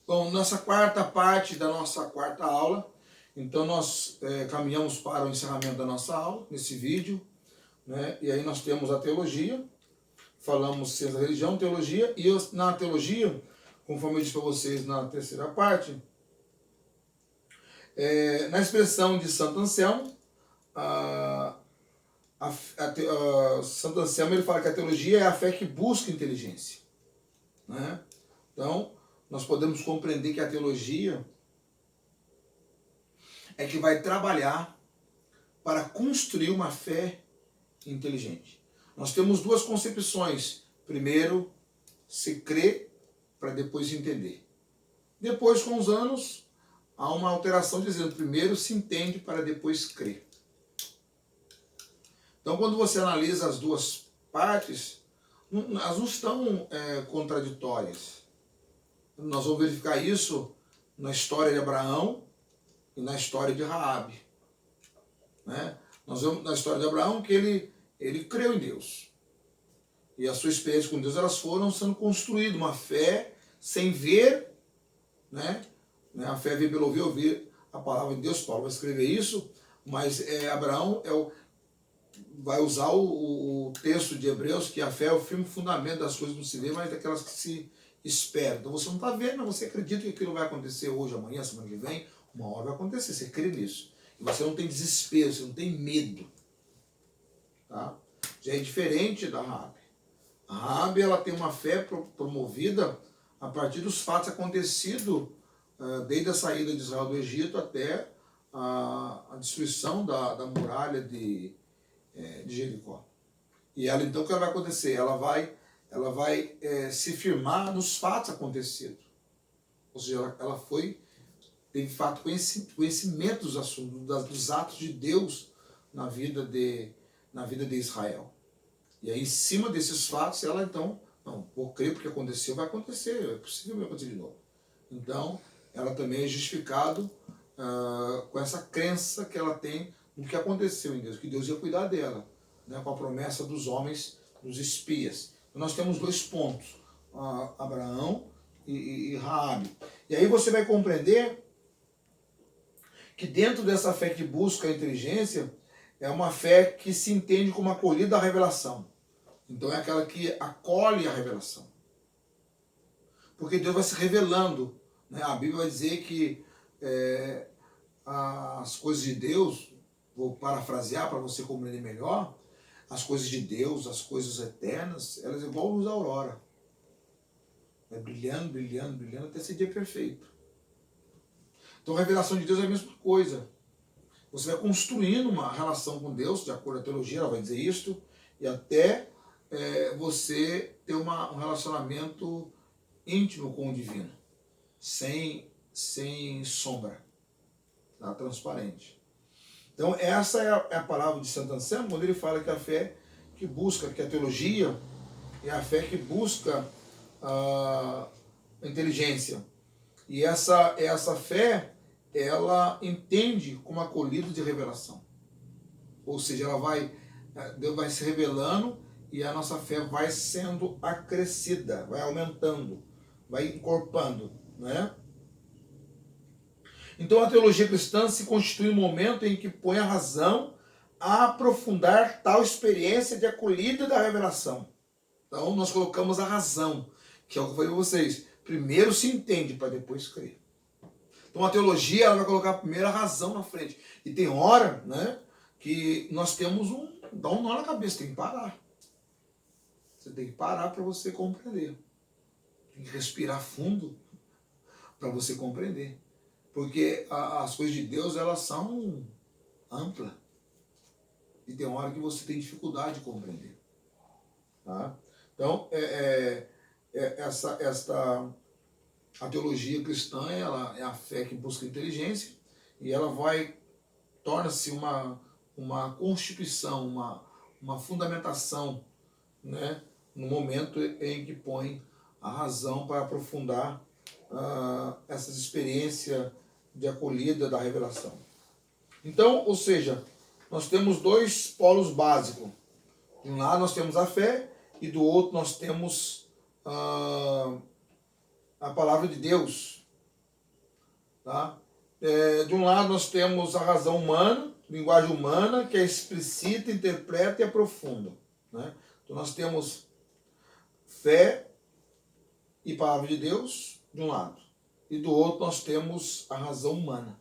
Bom, nossa quarta parte da nossa quarta aula, então nós caminhamos para o encerramento da nossa aula, nesse vídeo, né? E aí nós temos a teologia, falamos ciência da religião, teologia, e na teologia, conforme eu disse para vocês na terceira parte, na expressão de Santo Anselmo, Santo Anselmo ele fala que a teologia é a fé que busca inteligência, né? Então, nós podemos compreender que a teologia é que vai trabalhar para construir uma fé inteligente. Nós temos duas concepções. Primeiro, se crê para depois entender. Depois, com os anos, há uma alteração dizendo primeiro se entende para depois crer. Então, quando você analisa as duas partes, elas não estão contraditórias. Nós vamos verificar isso na história de Abraão e na história de Raabe, né? Nós vemos na história de Abraão que ele creu em Deus. E a sua experiência com Deus, elas foram sendo construídas, uma fé sem ver, né? A fé vem pelo ouvir a palavra de Deus. Paulo vai escrever isso, mas Abraão vai usar o texto de Hebreus, que a fé é o firme fundamento das coisas que não se vê, mas daquelas que se esperam. Então você não está vendo, mas você acredita que aquilo vai acontecer hoje, amanhã, semana que vem, uma hora vai acontecer, você crê nisso. E você não tem desespero, você não tem medo. Tá? Já é diferente da Raabe. A Raabe, ela tem uma fé promovida a partir dos fatos acontecidos desde a saída de Israel do Egito até a destruição da muralha de Jericó. E ela, então, o que ela vai acontecer? Ela vai se firmar nos fatos acontecidos. Ou seja, ela teve fato conhecimento dos assuntos, dos atos de Deus na vida de Israel. E aí, em cima desses fatos, ela então, não, vou crer porque aconteceu, vai acontecer, é possível vai acontecer de novo. Então, ela também é justificado com essa crença que ela tem no que aconteceu em Deus, que Deus ia cuidar dela, né, com a promessa dos homens, dos espias. Então, nós temos dois pontos, Abraão e Raabe. E aí você vai compreender que dentro dessa fé que busca a inteligência, é uma fé que se entende como acolhida à revelação. Então é aquela que acolhe a revelação. Porque Deus vai se revelando, né? A Bíblia vai dizer que as coisas de Deus, vou parafrasear para você compreender melhor, as coisas de Deus, as coisas eternas, elas são igual a luz da aurora. Vai brilhando, brilhando, brilhando até esse dia perfeito. Então a revelação de Deus é a mesma coisa. Você vai construindo uma relação com Deus, de acordo com a teologia, ela vai dizer isto, e até você ter um relacionamento íntimo com o divino, sem sombra, tá? Transparente. Então essa é a palavra de Santo Anselmo, quando ele fala que a fé que busca, que a teologia é a fé que busca a inteligência. E essa fé, ela entende como acolhido de revelação. Ou seja, Deus vai se revelando e a nossa fé vai sendo acrescida, vai aumentando, vai encorpando, né? Então a teologia cristã se constitui um momento em que põe a razão a aprofundar tal experiência de acolhida da revelação. Então nós colocamos a razão, que é o que eu falei para vocês. Primeiro se entende para depois crer. Então a teologia ela vai colocar a primeira razão na frente. E tem hora, né, que nós temos dá um nó na cabeça, tem que parar. Você tem que parar para você compreender. Tem que respirar fundo para você compreender. Porque as coisas de Deus, elas são amplas. E tem hora que você tem dificuldade de compreender. Tá? Então, a teologia cristã, ela é a fé que busca inteligência e ela torna-se uma constituição, uma fundamentação, né, no momento em que põe a razão para aprofundar essas experiências de acolhida da revelação. Então, ou seja, nós temos dois polos básicos. De um lado nós temos a fé e do outro nós temos a palavra de Deus, Tá? De um lado nós temos a razão humana, linguagem humana, que é explicita, interpreta e aprofunda. Né? Então nós temos fé e palavra de Deus, de um lado. E do outro nós temos a razão humana.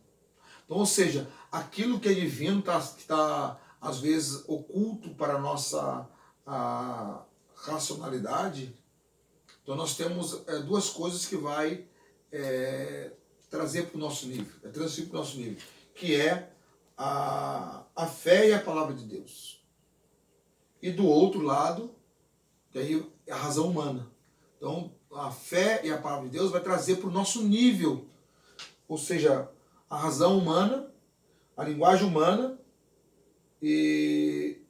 Então, ou seja, aquilo que é divino que está, às vezes, oculto para a nossa racionalidade. Então nós temos duas coisas que vai trazer para o nosso nível, transferir para o nosso nível, que é a fé e a palavra de Deus. E do outro lado, que aí é a razão humana. Então, a fé e a palavra de Deus vai trazer para o nosso nível, ou seja, a razão humana, a linguagem humana, e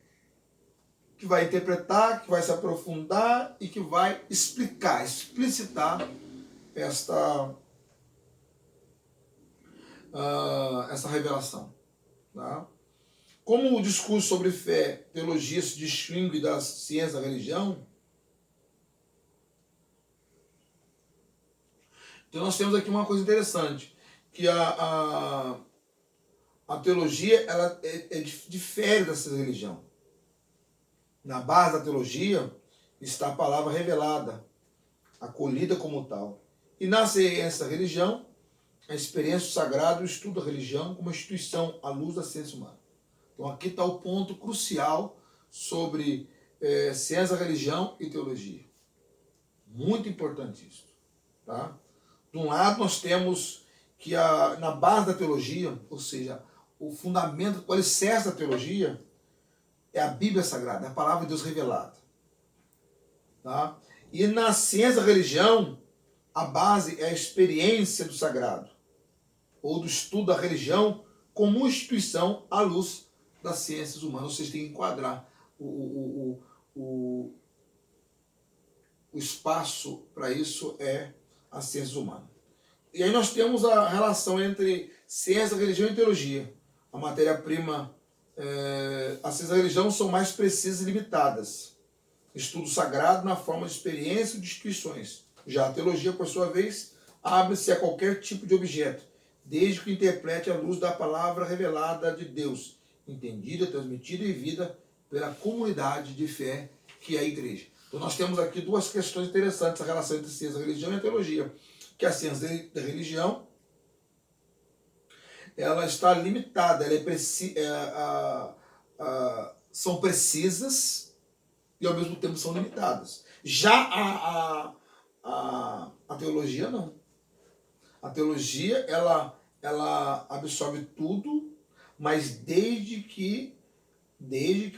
que vai interpretar, que vai se aprofundar e que vai explicar, explicitar essa revelação. Tá? Como o discurso sobre fé, teologia se distingue das ciências da religião, então nós temos aqui uma coisa interessante, que a teologia ela difere dessa religião. Na base da teologia está a palavra revelada, acolhida como tal. E na ciência da religião, a experiência do sagrado e o estudo da religião como instituição à luz da ciência humana. Então aqui está o ponto crucial sobre ciência da religião e teologia. Muito importante isso. Tá? De um lado nós temos que na base da teologia, ou seja, o fundamento, o alicerce da teologia é a Bíblia Sagrada, é a palavra de Deus revelada. Tá? E na ciência da religião, a base é a experiência do sagrado, ou do estudo da religião como instituição à luz das ciências humanas. Vocês têm que enquadrar o espaço para isso é a ciência humana. E aí nós temos a relação entre ciência, religião e teologia. A matéria-prima, a ciência e a religião são mais precisas e limitadas. Estudo sagrado na forma de experiência e de instituições. Já a teologia, por sua vez, abre-se a qualquer tipo de objeto, desde que interprete a luz da palavra revelada de Deus, entendida, transmitida e vivida pela comunidade de fé que é a igreja. Então nós temos aqui duas questões interessantes, a relação entre a ciência, a religião e a teologia. Que a ciência da religião ela está limitada, são precisas e ao mesmo tempo são limitadas. Já a teologia não. A teologia ela absorve tudo, mas desde que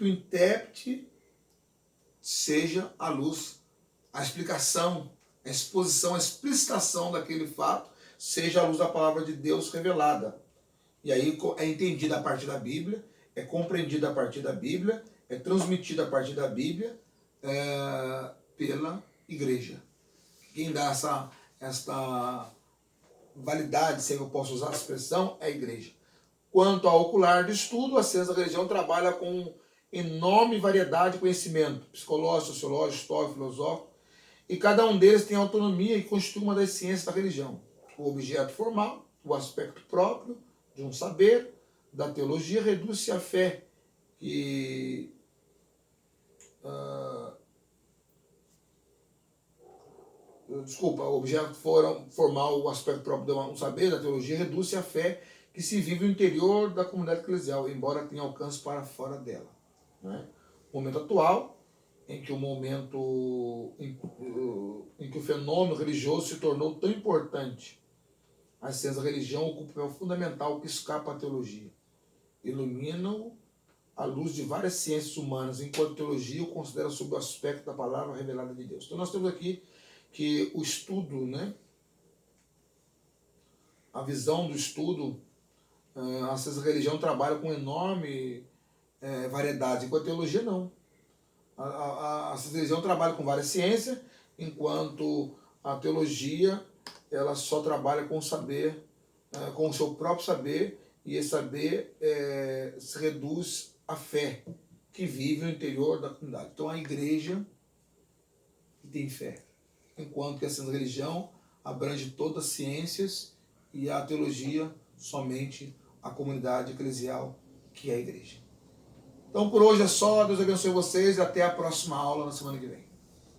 o intérprete seja a luz, a explicação, a exposição, a explicitação daquele fato, seja a luz da palavra de Deus revelada. E aí é entendida a partir da Bíblia, é compreendida a partir da Bíblia, é transmitida a partir da Bíblia pela igreja. Quem dá esta validade, se eu posso usar a expressão, é a igreja. Quanto ao ocular de estudo, a ciência da religião trabalha com enorme variedade de conhecimento, psicológico, sociológico, histórico, filosófico, e cada um deles tem autonomia e constitui uma das ciências da religião. O objeto formal, o aspecto próprio de um saber, da teologia, reduz-se à fé, que o objeto formal, o aspecto próprio de um saber, da teologia, reduz-se à fé que se vive no interior da comunidade eclesial, embora tenha alcance para fora dela. Né? O momento atual, em que o fenômeno religioso se tornou tão importante, a ciência da religião ocupa um papel fundamental que escapa à teologia. Ilumina-o à luz de várias ciências humanas, enquanto a teologia o considera sob o aspecto da palavra revelada de Deus. Então nós temos aqui que o estudo, né, a visão do estudo, a ciência da religião trabalha com enorme variedade, enquanto a teologia não. A ciência da religião trabalha com várias ciências, enquanto a teologia ela só trabalha com o saber, com o seu próprio saber, e esse saber se reduz à fé que vive no interior da comunidade. Então a igreja tem fé, enquanto que a ciência da religião abrange todas as ciências e a teologia somente a comunidade eclesial, que é a igreja. Então por hoje é só, Deus abençoe vocês e até a próxima aula na semana que vem.